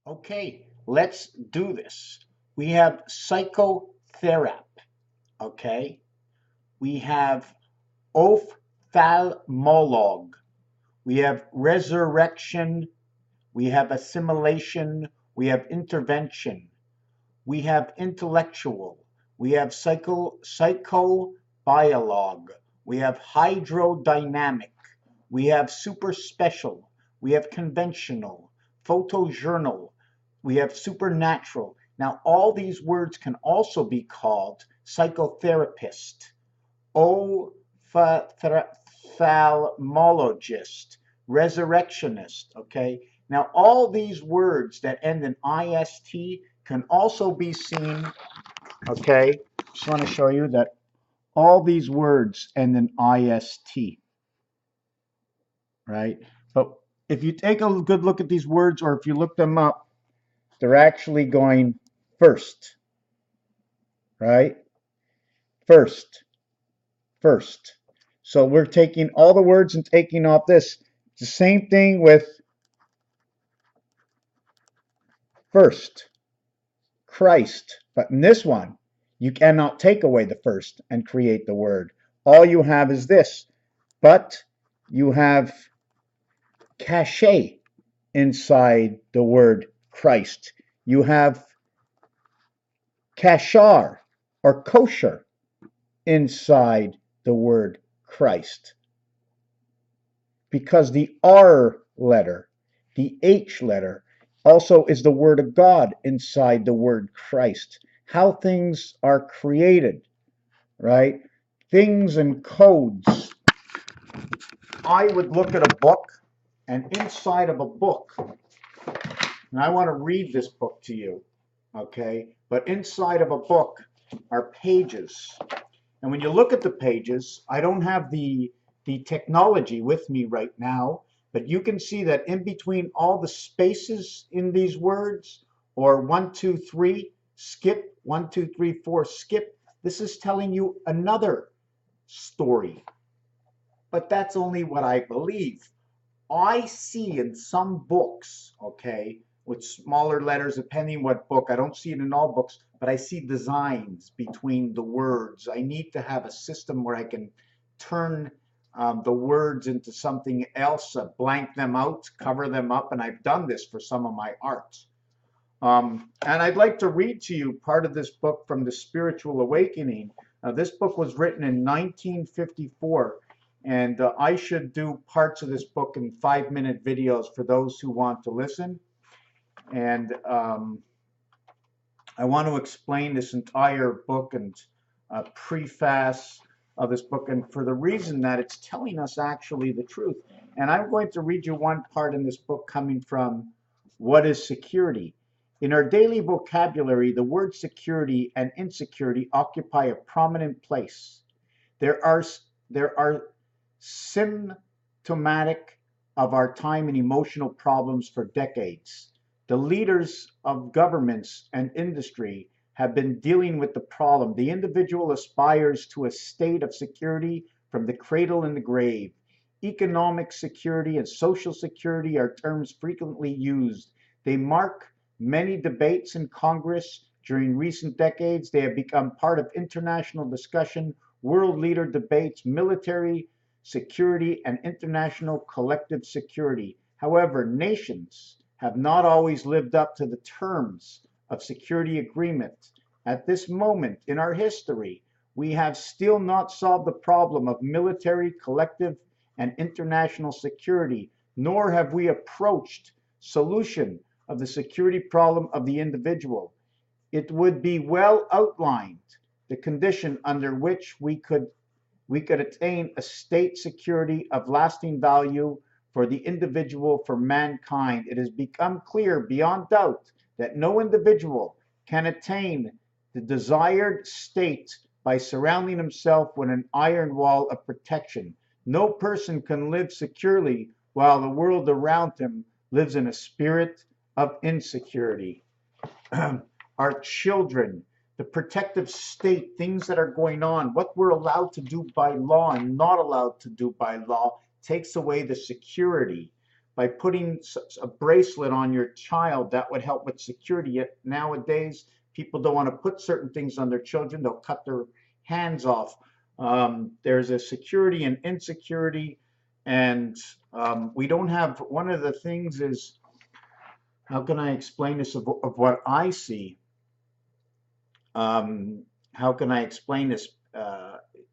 Okay, let's do this. We have psychotherapy, okay? We have ophthalmolog. We have resurrection. We have assimilation. We have intervention. We have intellectual. We have psychobiolog. We have hydrodynamic. We have super special. We have conventional, photojournal. We have supernatural. Now, all these words can also be called psychotherapist, ophthalmologist, resurrectionist. Okay. Now, all these words that end in ist can also be seen. Okay. Just want to show you that all these words end in ist, right? But if you take a good look at these words, or if you look them up, they're actually going first, right? First, first. So we're taking all the words and taking off this. It's the same thing with first, Christ. But in this one, you cannot take away the first and create the word. All you have is this. But you have cachet inside the word Christ. You have kashar or kosher inside the word Christ. Because the R letter, the H letter, also is the word of God inside the word Christ. How things are created, right? Things and codes. I would look at a book, and inside of a book, and I want to read this book to you, okay? But inside of a book are pages. And when you look at the pages, I don't have the technology with me right now, but you can see that in between all the spaces in these words, or 1, 2, 3, skip, 1, 2, 3, 4, skip, this is telling you another story. But that's only what I believe. I see in some books, okay, with smaller letters, depending what book. I don't see it in all books, but I see designs between the words. I need to have a system where I can turn the words into something else, blank them out, cover them up, and I've done this for some of my art. And I'd like to read to you part of this book from the Spiritual Awakening. This book was written in 1954. And I should do parts of this book in 5-minute videos for those who want to listen. And I want to explain this entire book and preface of this book, and for the reason that it's telling us actually the truth. And I'm going to read you one part in this book coming from What is Security? In our daily vocabulary, the words security and insecurity occupy a prominent place. There are symptomatic of our time and emotional problems for decades. The leaders of governments and industry have been dealing with the problem. The individual aspires to a state of security from the cradle and the grave. Economic security and social security are terms frequently used. They mark many debates in Congress during recent decades. They have become part of international discussion, world leader debates, military security, and international collective security. However, nations have not always lived up to the terms of security agreements. At this moment in our history, we have still not solved the problem of military, collective, and international security, nor have we approached solution of the security problem of the individual. It would be well outlined the condition under which we could attain a state security of lasting value for the individual, for mankind. It has become clear beyond doubt that no individual can attain the desired state by surrounding himself with an iron wall of protection. No person can live securely while the world around him lives in a spirit of insecurity. Our children, the protective state, things that are going on, what we're allowed to do by law and not allowed to do by law, takes away the security. by putting a bracelet on your child that would help with security. Yet nowadays, people don't want to put certain things on their children. They'll cut their hands off. There's a security and insecurity, and we don't have, one of the things is, how can I explain this of what I see? How can I explain this?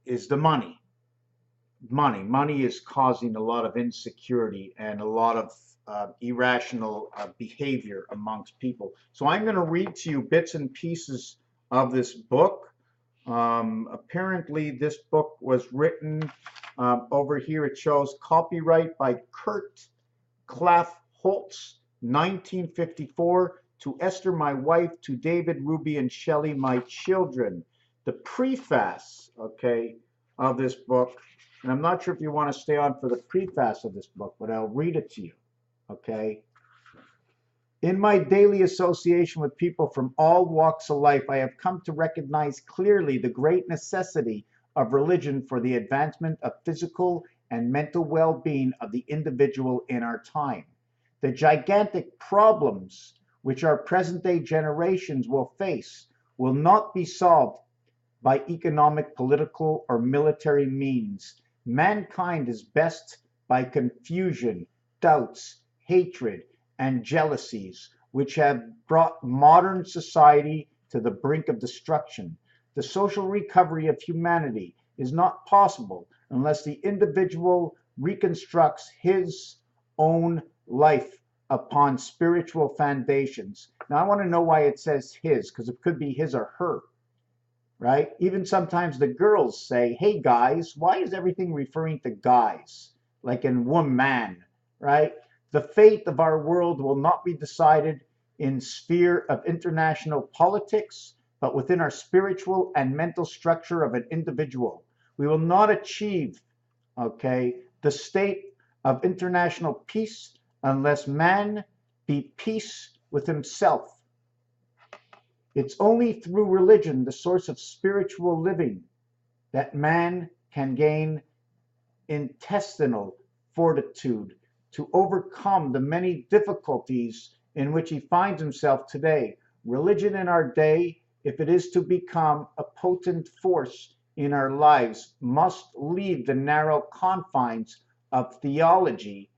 Is the money. Money is causing a lot of insecurity and a lot of irrational behavior amongst people. So I'm going to read to you bits and pieces of this book. Apparently this book was written, over here it shows copyright by Kurt Claff Holtz, 1954, to Esther, my wife, to David, Ruby, and Shelley, my children. The preface, okay, of this book, and I'm not sure if you want to stay on for the preface of this book, but I'll read it to you, okay? In my daily association with people from all walks of life, I have come to recognize clearly the great necessity of religion for the advancement of physical and mental well-being of the individual in our time. The gigantic problems which our present-day generations will face will not be solved by economic, political, or military means. Mankind is best by confusion, doubts, hatred, and jealousies, which have brought modern society to the brink of destruction. The social recovery of humanity is not possible unless the individual reconstructs his own life upon spiritual foundations. Now, I want to know why it says his, because it could be his or her, right? Even sometimes the girls say, hey guys, why is everything referring to guys? Like in woman, right? The fate of our world will not be decided in sphere of international politics, but within our spiritual and mental structure of an individual. We will not achieve, okay, the state of international peace unless man be peace with himself. It's only through religion, the source of spiritual living, that man can gain intestinal fortitude to overcome the many difficulties in which he finds himself today. Religion in our day, if it is to become a potent force in our lives, must leave the narrow confines of theology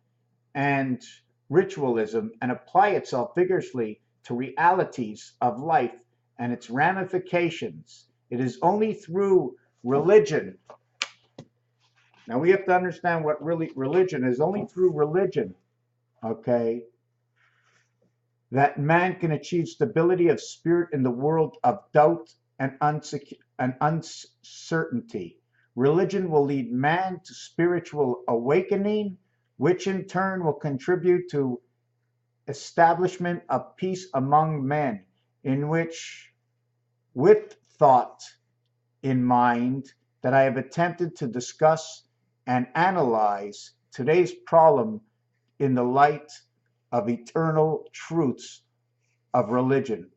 and ritualism and apply itself vigorously to realities of life and its ramifications. It is only through religion. Now we have to understand what really religion is. Only through religion, okay, that man can achieve stability of spirit in the world of doubt and uncertainty. Religion will lead man to spiritual awakening, which in turn will contribute to establishment of peace among men, in which, with thought in mind, that I have attempted to discuss and analyze today's problem in the light of eternal truths of religion.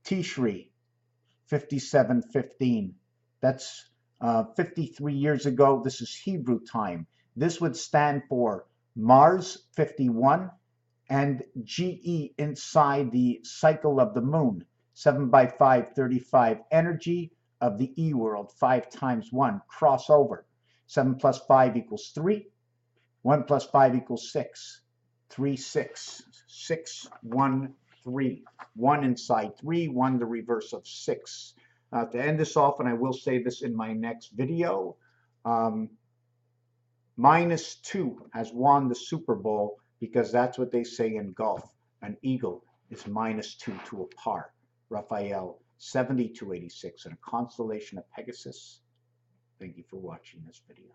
Tishri 5715. That's 53 years ago. This is Hebrew time. This would stand for Mars 51 and GE inside the cycle of the moon. 7 by 5, 35 energy of the E world. 5 times 1 crossover. 7 plus 5 equals 3. 1 plus 5 equals 6. 3, 6. 6, 1, 3. 1 inside 3, 1 the reverse of 6. To end this off, and I will say this in my next video, -2 has won the Super Bowl, because that's what they say in golf. An eagle is -2 to a par. Raphael 7286 in a constellation of Pegasus. Thank you for watching this video.